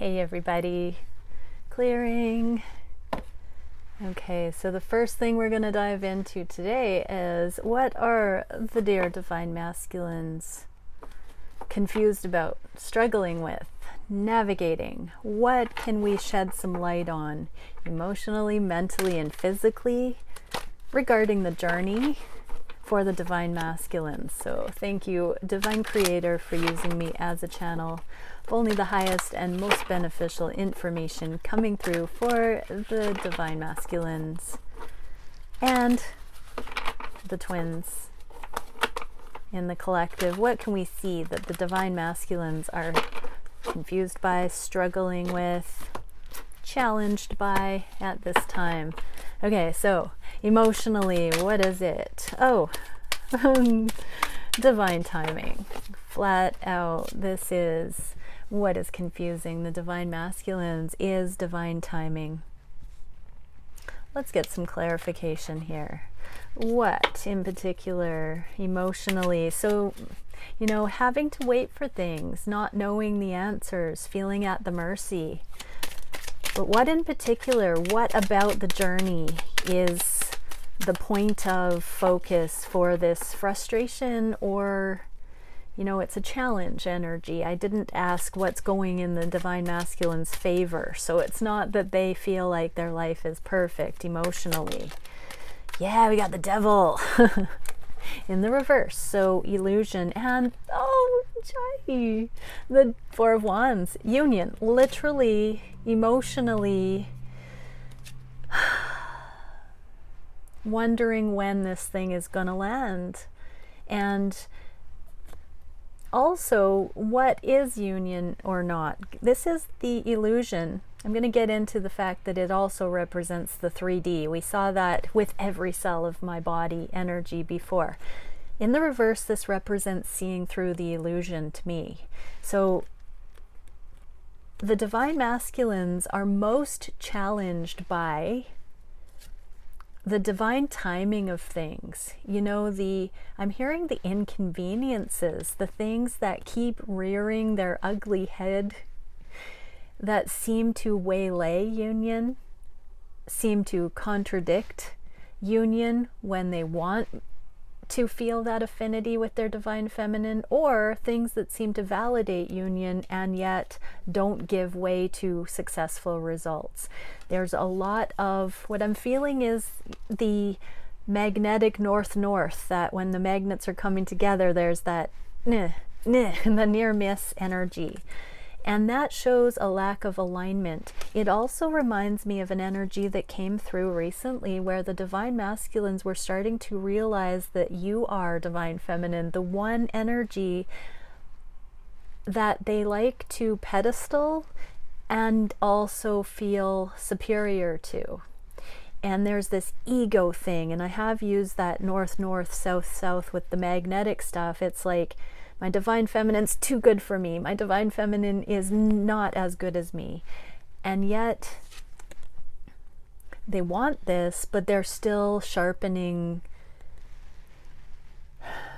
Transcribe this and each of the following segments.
Hey everybody, clearing. Okay, so the first thing we're going to dive into today is what are the dear divine masculines confused about, struggling with, navigating? What can we shed some light on emotionally, mentally, and physically regarding the journey for the divine masculines? So thank you, Divine Creator, for using me as a channel of only the highest and most beneficial information coming through for the divine masculines and the twins in the collective. What can we see that the divine masculines are confused by, struggling with, challenged by at this time? Okay, so emotionally, what is it? Oh, divine timing. Flat out, this is what is confusing the divine masculines is divine timing. Let's get some clarification here. What in particular emotionally? So, you know, having to wait for things, not knowing the answers, feeling at the mercy. But what in particular, what about the journey is the point of focus for this frustration, or, you know, it's a challenge energy? I didn't ask what's going in the divine masculine's favor, so it's not that they feel like their life is perfect emotionally. Yeah, we got the devil in the reverse, so illusion, and oh, Jai, the Four of Wands, union, literally, emotionally wondering when this thing is gonna land. And also, what is union or not? This is the illusion. I'm going to get into the fact that it also represents the 3D. We saw that with every cell of my body energy before. In the reverse, this represents seeing through the illusion to me. So the divine masculines are most challenged by the divine timing of things. You know, I'm hearing the inconveniences, the things that keep rearing their ugly head, that seem to waylay union, seem to contradict union when they want to feel that affinity with their divine feminine, or things that seem to validate union and yet don't give way to successful results. There's a lot of, what I'm feeling is the magnetic north-north, that when the magnets are coming together, there's that the near miss energy. And that shows a lack of alignment. It also reminds me of an energy that came through recently where the divine masculines were starting to realize that you are divine feminine, the one energy that they like to pedestal and also feel superior to. And there's this ego thing, and I have used that north-north, south-south with the magnetic stuff. It's like, my divine feminine's too good for me. My divine feminine is not as good as me. And yet they want this, but they're still sharpening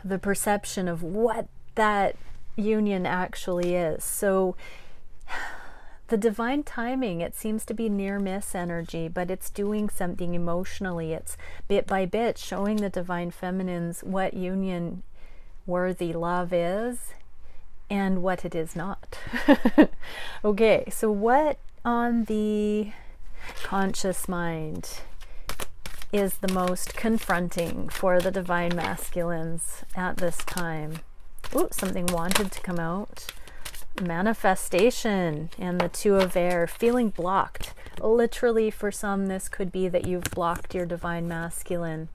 the perception of what that union actually is. So the divine timing, it seems to be near miss energy, but it's doing something emotionally. It's bit by bit showing the divine feminines what union worthy love is and what it is not. Okay, so what on the conscious mind is the most confronting for the divine masculines at this time? Ooh, something wanted to come out. Manifestation and the Two of Air, feeling blocked. Literally, for some, this could be that you've blocked your divine masculine.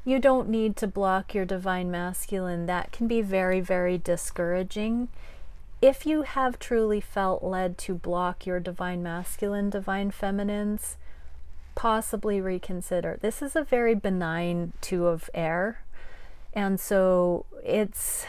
You don't need to block your divine masculine. That can be very, very discouraging. If you have truly felt led to block your divine masculine, divine feminines, possibly reconsider. This is a very benign Two of Air, and so it's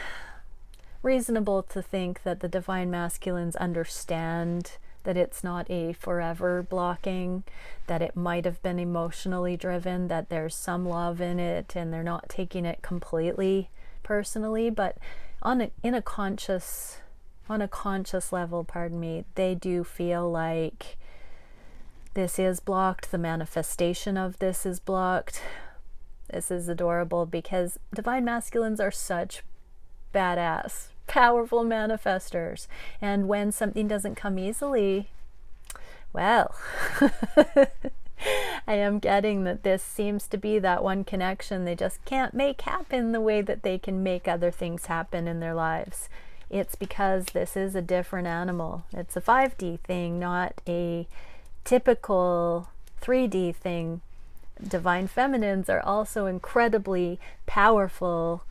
reasonable to think that the divine masculines understand that it's not a forever blocking, that it might have been emotionally driven, that there's some love in it and they're not taking it completely personally, but in a conscious on a conscious level, pardon me, they do feel like this is blocked, the manifestation of this is blocked. This is adorable because divine masculines are such badass, powerful manifestors. And when something doesn't come easily, well, I am getting that this seems to be that one connection they just can't make happen the way that they can make other things happen in their lives. It's because this is a different animal. It's a 5D thing, not a typical 3D thing. Divine feminines are also incredibly powerful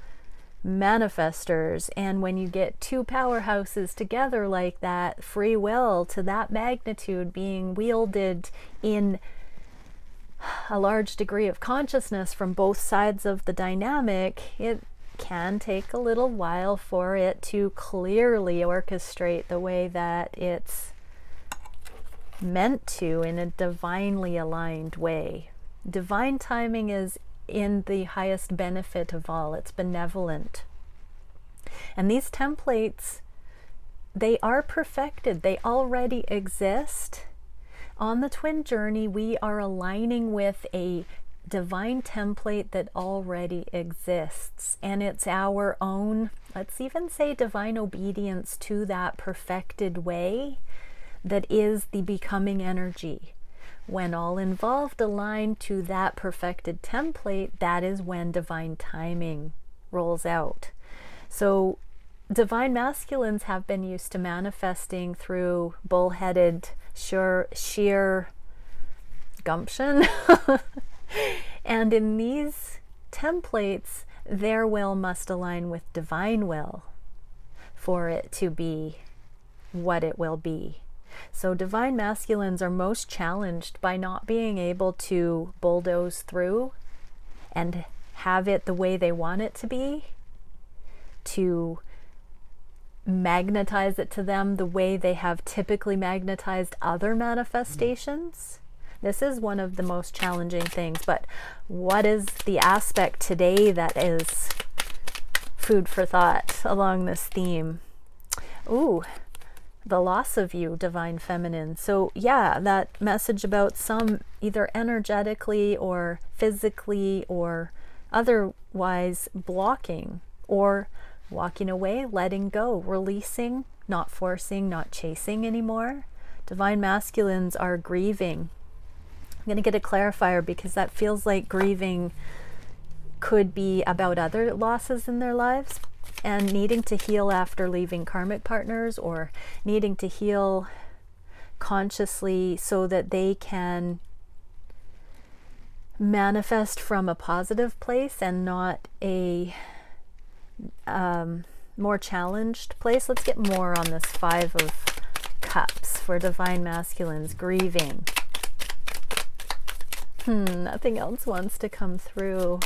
manifestors, and when you get two powerhouses together like that, free will to that magnitude being wielded in a large degree of consciousness from both sides of the dynamic, it can take a little while for it to clearly orchestrate the way that it's meant to, in a divinely aligned way. Divine timing is in the highest benefit of all. It's benevolent. And these templates, they are perfected. They already exist. On the twin journey, we are aligning with a divine template that already exists. And it's our own, let's even say, divine obedience to that perfected way that is the becoming energy. When all involved align to that perfected template, that is when divine timing rolls out. So divine masculines have been used to manifesting through bullheaded, sheer gumption. And in these templates, their will must align with divine will for it to be what it will be. So divine masculines are most challenged by not being able to bulldoze through and have it the way they want it to be, to magnetize it to them the way they have typically magnetized other manifestations. This is one of the most challenging things. But what is the aspect today that is food for thought along this theme? Ooh, the loss of you, divine feminine. So yeah, that message about some either energetically or physically or otherwise blocking or walking away, letting go, releasing, not forcing, not chasing anymore. Divine masculines are grieving. I'm going to get a clarifier because that feels like grieving could be about other losses in their lives and needing to heal after leaving karmic partners, or needing to heal consciously so that they can manifest from a positive place and not a more challenged place. Let's get more on this 5 of Cups for divine masculines. Grieving. Nothing else wants to come through.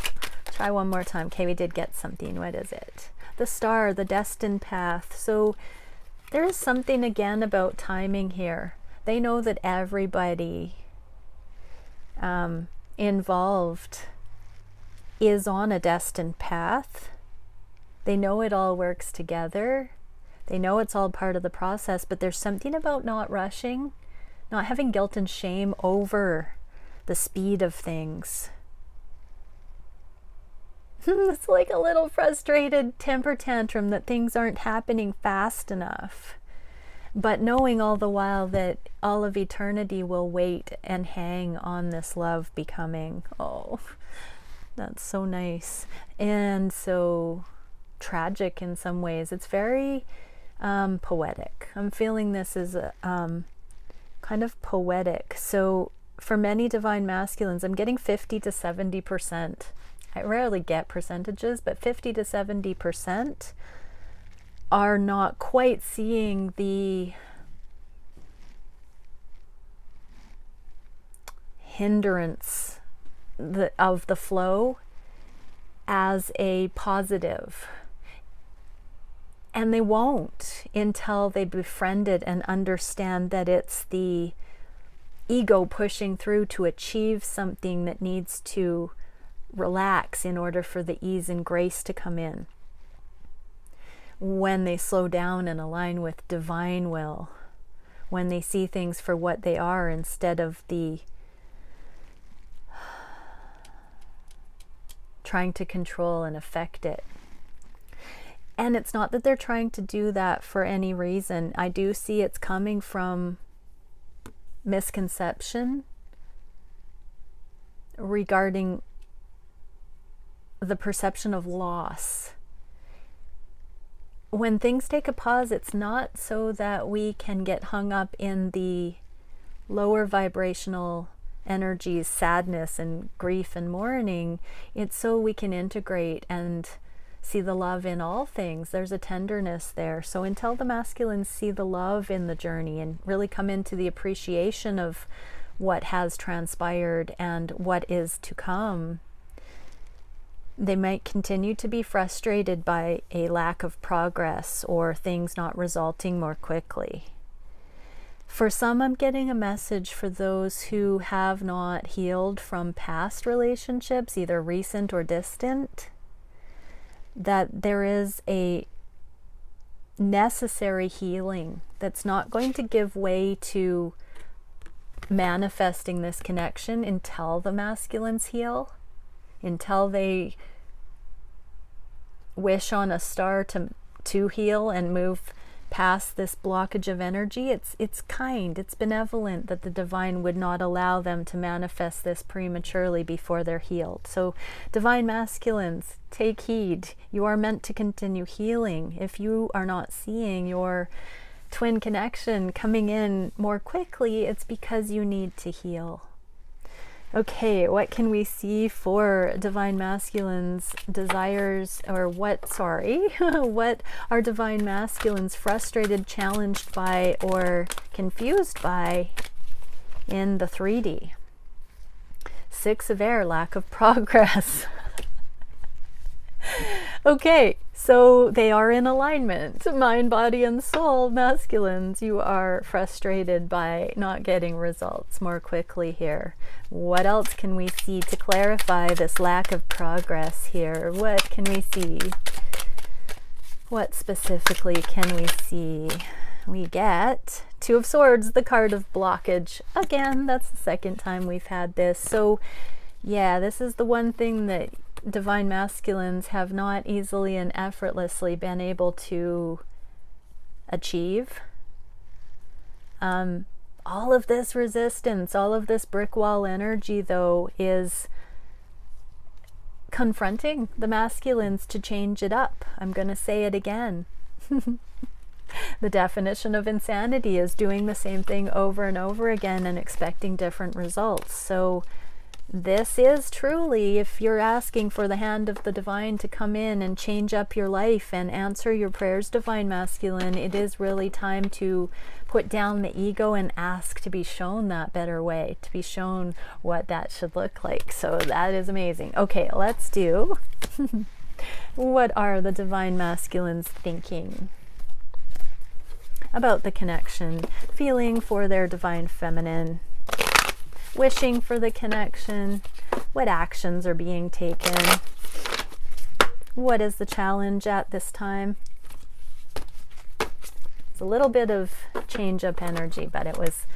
Try one more time. Okay, we did get something. What is it? The star, the destined path. So there is something again about timing here. They know that everybody involved is on a destined path. They know it all works together. They know it's all part of the process, but there's something about not rushing, not having guilt and shame over the speed of things. It's like a little frustrated temper tantrum that things aren't happening fast enough. But knowing all the while that all of eternity will wait and hang on this love becoming. Oh, that's so nice. And so tragic in some ways. It's very poetic. I'm feeling this is kind of poetic. So for many divine masculines, I'm getting 50 to 70%. I rarely get percentages, but 50 to 70% are not quite seeing the hindrance of the flow as a positive. And they won't until they befriend it and understand that it's the ego pushing through to achieve something that needs to relax in order for the ease and grace to come in. when they slow down and align with divine will, when they see things for what they are instead of the trying to control and affect it. And it's not that they're trying to do that for any reason. I do see it's coming from misconception regarding the perception of loss. When things take a pause, it's not so that we can get hung up in the lower vibrational energies, sadness and grief and mourning. It's so we can integrate and see the love in all things. There's a tenderness there. So until the masculines see the love in the journey and really come into the appreciation of what has transpired and what is to come, they might continue to be frustrated by a lack of progress or things not resulting more quickly. For some, I'm getting a message for those who have not healed from past relationships, either recent or distant, that there is a necessary healing that's not going to give way to manifesting this connection until the masculines heal, until they wish on a star to heal and move past this blockage of energy. It's kind, it's benevolent that the divine would not allow them to manifest this prematurely before they're healed. So divine masculines, take heed. You are meant to continue healing. If you are not seeing your twin connection coming in more quickly, it's because you need to heal. Okay, what can we see for divine masculines' desires, or what are divine masculines frustrated, challenged by, or confused by in the 3D? 6 of air, lack of progress. Okay, so they are in alignment. Mind, body, and soul masculines, you are frustrated by not getting results more quickly here. What else can we see to clarify this lack of progress here? What can we see? What specifically can we see? We get 2 of Swords, the card of blockage. Again, that's the second time we've had this. So yeah, this is the one thing that divine masculines have not easily and effortlessly been able to achieve. All of this resistance, all of this brick wall energy, though, is confronting the masculines to change it up. I'm going to say it again. The definition of insanity is doing the same thing over and over again and expecting different results. So this is truly, if you're asking for the hand of the divine to come in and change up your life and answer your prayers, divine masculine, it is really time to put down the ego and ask to be shown that better way, to be shown what that should look like. So that is amazing. Okay, let's do what are the divine masculines thinking about the connection, feeling for their divine feminine, wishing for the connection, what actions are being taken, what is the challenge at this time. It's a little bit of change up energy, but it was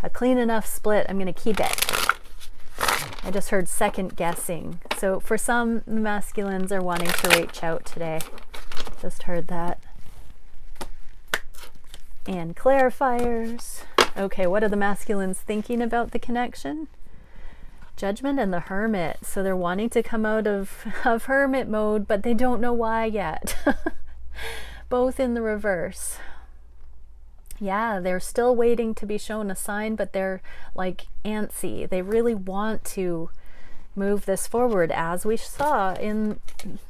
a clean enough split. I'm going to keep it. I just heard second guessing. So for some, the masculines are wanting to reach out today. Just heard that. And clarifiers. Okay, what are the masculines thinking about the connection? Judgment and the Hermit. So they're wanting to come out of Hermit mode, but they don't know why yet. Both in the reverse. Yeah, they're still waiting to be shown a sign, but they're like antsy. They really want to move this forward. As we saw in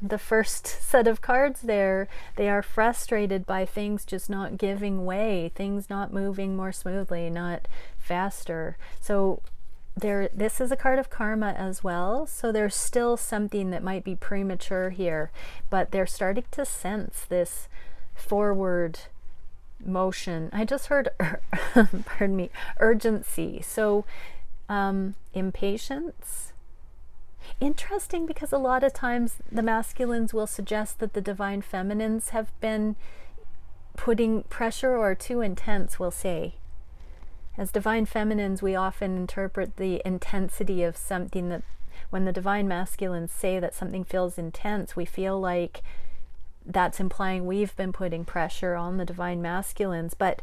the first set of cards there, they are frustrated by things just not giving way, things not moving more smoothly, not faster. So this is a card of karma as well, so there's still something that might be premature here, but they're starting to sense this forward motion. I just heard pardon me, urgency. So impatience. Interesting, because a lot of times the masculines will suggest that the divine feminines have been putting pressure, or too intense, we'll say. As divine feminines, we often interpret the intensity of something, that when the divine masculines say that something feels intense, we feel like that's implying we've been putting pressure on the divine masculines. But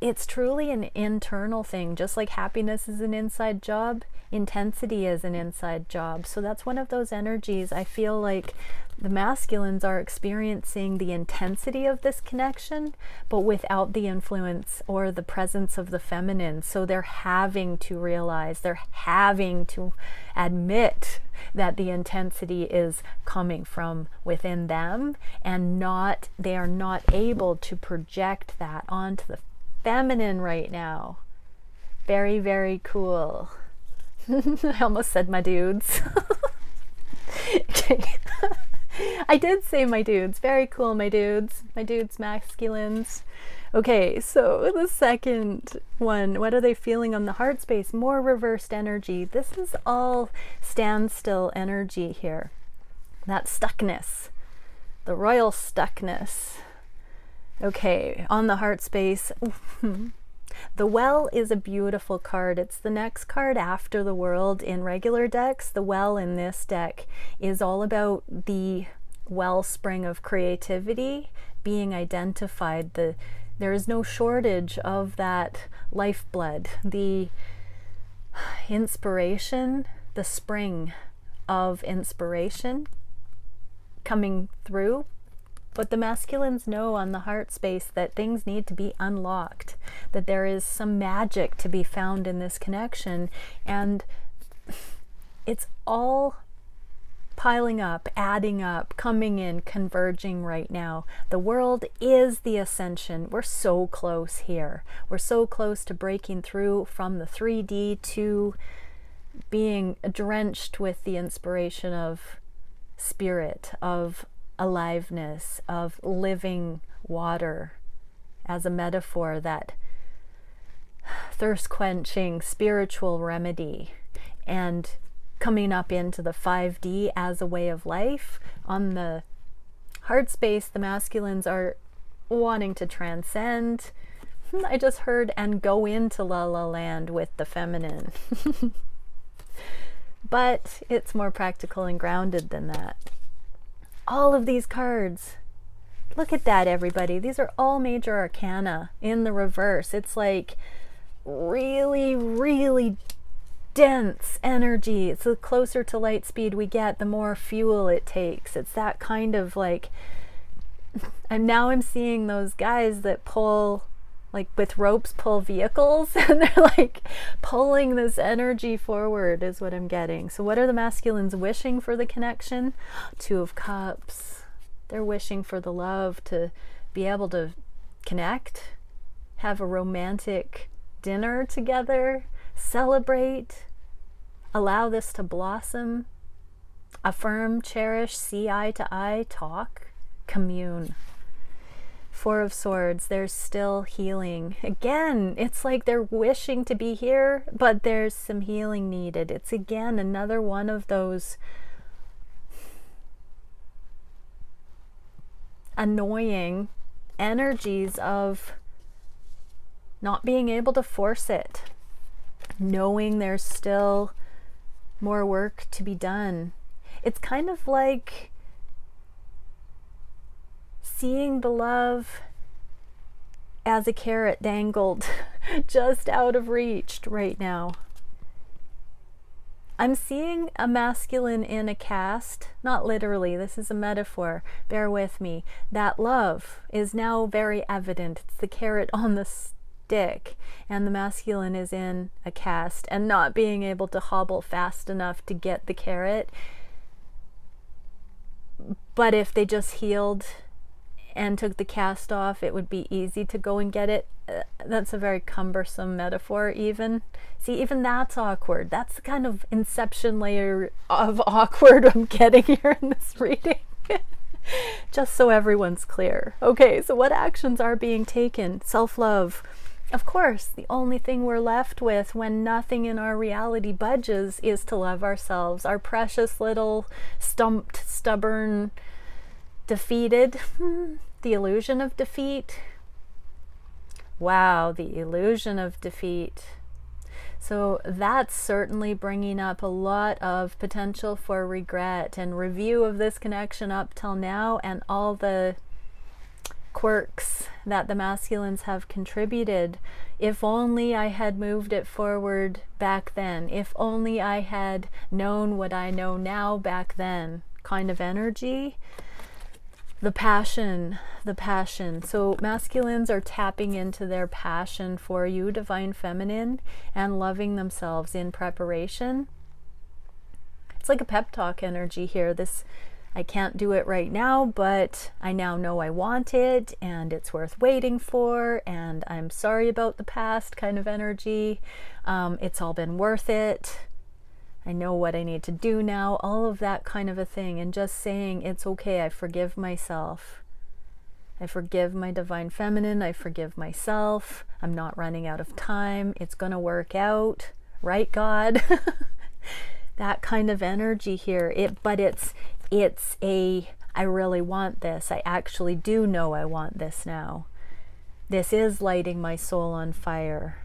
it's truly an internal thing. Just like happiness is an inside job, intensity is an inside job. So that's one of those energies. I feel like the masculines are experiencing the intensity of this connection, but without the influence or the presence of the feminine. So they're having to realize, they're having to admit that the intensity is coming from within them, and they are not able to project that onto the feminine right now. Very, very cool. I almost said my dudes. Okay. I did say my dudes. Very cool, my dudes. My dudes masculines. Okay, so the second one, what are they feeling on the heart space? More reversed energy. This is all standstill energy here. That stuckness. The royal stuckness. Okay, on the heart space. The Well is a beautiful card. It's the next card after the World in regular decks. The Well in this deck is all about the wellspring of creativity being identified. There is no shortage of that lifeblood, the inspiration, the spring of inspiration coming through. But the masculines know on the heart space that things need to be unlocked, that there is some magic to be found in this connection, and it's all piling up, adding up, coming in, converging right now. The World is the ascension. We're so close here. We're so close to breaking through from the 3D to being drenched with the inspiration of spirit, of aliveness, of living water as a metaphor, that thirst quenching spiritual remedy, and coming up into the 5D as a way of life. On the heart space, the masculines are wanting to transcend. I just heard, and go into La La Land with the feminine. But it's more practical and grounded than that. All of these cards, look at that, everybody. These are all major arcana in the reverse. It's like really, really dense energy. It's the closer to light speed we get, the more fuel it takes. It's that kind of like, and now I'm seeing those guys that pull, like with ropes, pull vehicles, and they're like pulling this energy forward is what I'm getting. So what are the masculines wishing for the connection? Two of Cups. They're wishing for the love, to be able to connect, have a romantic dinner together, celebrate, allow this to blossom, affirm, cherish, see eye to eye, talk, commune. Four of Swords, there's still healing. Again, it's like they're wishing to be here, but there's some healing needed. It's again another one of those annoying energies of not being able to force it, knowing there's still more work to be done. It's kind of like seeing the love as a carrot dangled just out of reach right now. I'm seeing a masculine in a cast, not literally, this is a metaphor, bear with me. That love is now very evident. It's the carrot on the stick, and the masculine is in a cast and not being able to hobble fast enough to get the carrot. But if they just healed and took the cast off, it would be easy to go and get it. That's a very cumbersome metaphor even. See, even that's awkward. That's the kind of inception layer of awkward I'm getting here in this reading. Just so everyone's clear. Okay, so what actions are being taken? Self-love, of course, the only thing we're left with when nothing in our reality budges is to love ourselves, our precious little stumped, stubborn, defeated, the illusion of defeat. Wow, the illusion of defeat. So that's certainly bringing up a lot of potential for regret and review of this connection up till now, and all the quirks that the masculines have contributed. If only I had moved it forward back then. If only I had known what I know now back then. Kind of energy. The passion. So masculines are tapping into their passion for you, divine feminine, and loving themselves in preparation. It's like a pep talk energy here. This, I can't do it right now, but I now know I want it, and it's worth waiting for, and I'm sorry about the past kind of energy. It's all been worth it. I know what I need to do now, all of that kind of a thing. And just saying, it's okay, I forgive myself. I forgive my divine feminine, I forgive myself. I'm not running out of time. It's going to work out. Right, God? That kind of energy here. But it's a, I really want this. I actually do know I want this now. This is lighting my soul on fire.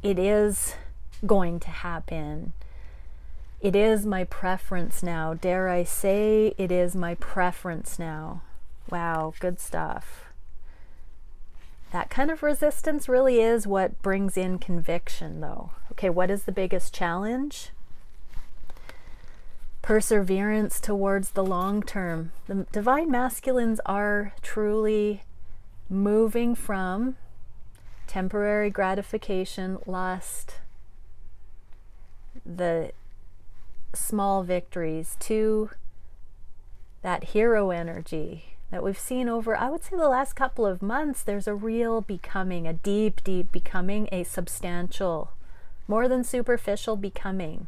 It is going to happen. It is my preference now. Dare I say, it is my preference now. Wow, good stuff. That kind of resistance really is what brings in conviction, though. Okay, what is the biggest challenge? Perseverance towards the long term. The divine masculines are truly moving from temporary gratification, lust, the small victories, to that hero energy that we've seen over, I would say, the last couple of months. There's a real becoming, a deep, deep becoming, a substantial, more than superficial becoming.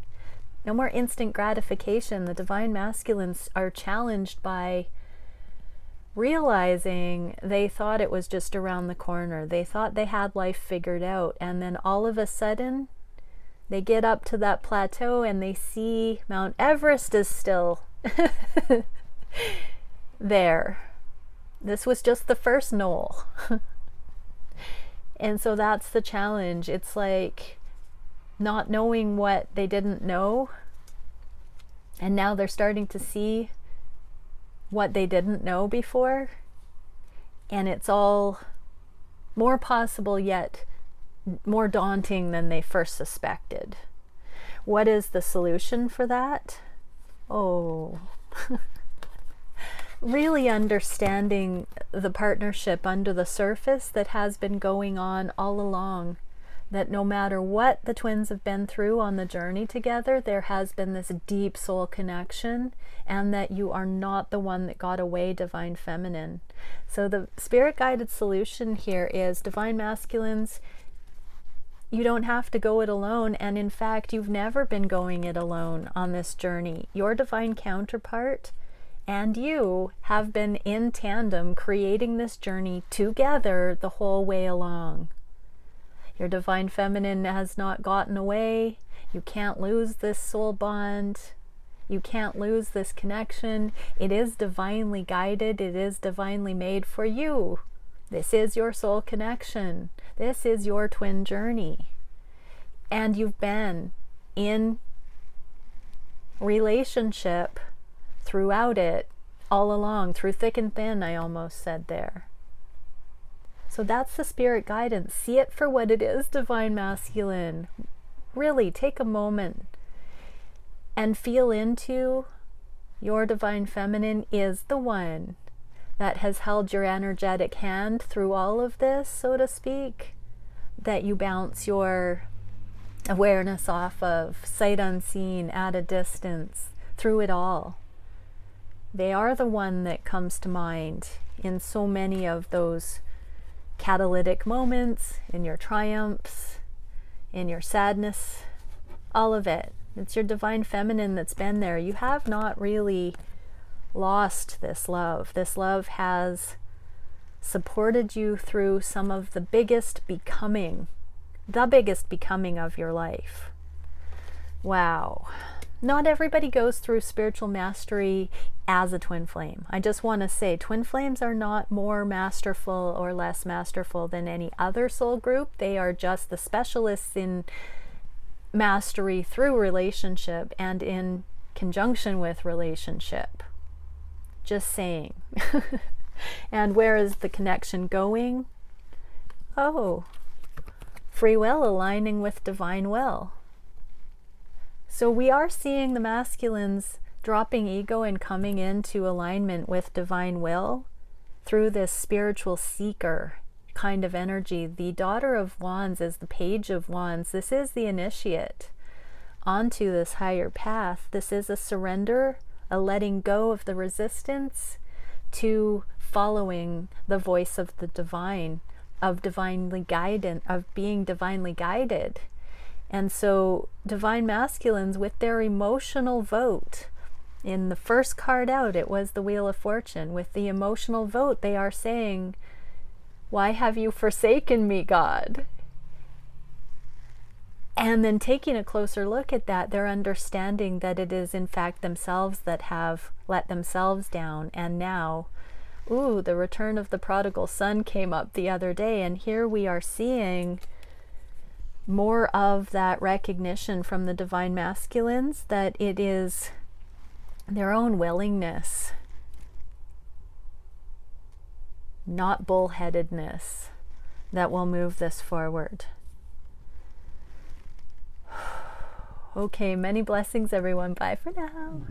No more instant gratification. The divine masculines are challenged by realizing they thought it was just around the corner. They thought they had life figured out, and then all of a sudden they get up to that plateau and they see Mount Everest is still there. This was just the first knoll. And so that's the challenge. It's like not knowing what they didn't know, and now they're starting to see what they didn't know before, and it's all more possible yet more daunting than they first suspected. What is the solution for that? Oh, really understanding the partnership under the surface that has been going on all along. That no matter what the twins have been through on the journey together, there has been this deep soul connection, and that you are not the one that got away, divine feminine. So the spirit guided solution here is, divine masculines, you don't have to go it alone, and in fact, you've never been going it alone on this journey. Your divine counterpart and you have been in tandem creating this journey together the whole way along. Your divine feminine has not gotten away. You can't lose this soul bond. You can't lose this connection. It is divinely guided. It is divinely made for you. This is your soul connection. This is your twin journey. And you've been in relationship throughout it, all along, through thick and thin, I almost said there. So that's the spirit guidance. See it for what it is, divine masculine. Really take a moment and feel into your divine feminine is the one that has held your energetic hand through all of this, so to speak, that you bounce your awareness off of, sight unseen, at a distance, through it all. They are the one that comes to mind in so many of those catalytic moments, in your triumphs, in your sadness, all of it. It's your divine feminine that's been there. You have not really lost this love. This love has supported you through some of the biggest becoming the biggest becoming of your life. Wow. Not everybody goes through spiritual mastery as a twin flame. I just want to say twin flames are not more masterful or less masterful than any other soul group. They are just the specialists in mastery through relationship and in conjunction with relationship. Just saying. And where is the connection going? Oh, free will aligning with divine will. So we are seeing the masculines dropping ego and coming into alignment with divine will through this spiritual seeker kind of energy. The Daughter of Wands is the Page of Wands. This is the initiate onto this higher path. This is a surrender, a letting go of the resistance to following the voice of the divine, of being divinely guided. And so divine masculines, with their emotional vote, in the first card out, it was the Wheel of Fortune. With the emotional vote, they are saying, why have you forsaken me, God? And then taking a closer look at that, they're understanding that it is in fact themselves that have let themselves down. And now, the return of the prodigal son came up the other day, and here we are seeing more of that recognition from the divine masculines, that it is their own willingness, not bullheadedness, that will move this forward. Okay, many blessings everyone. Bye for now.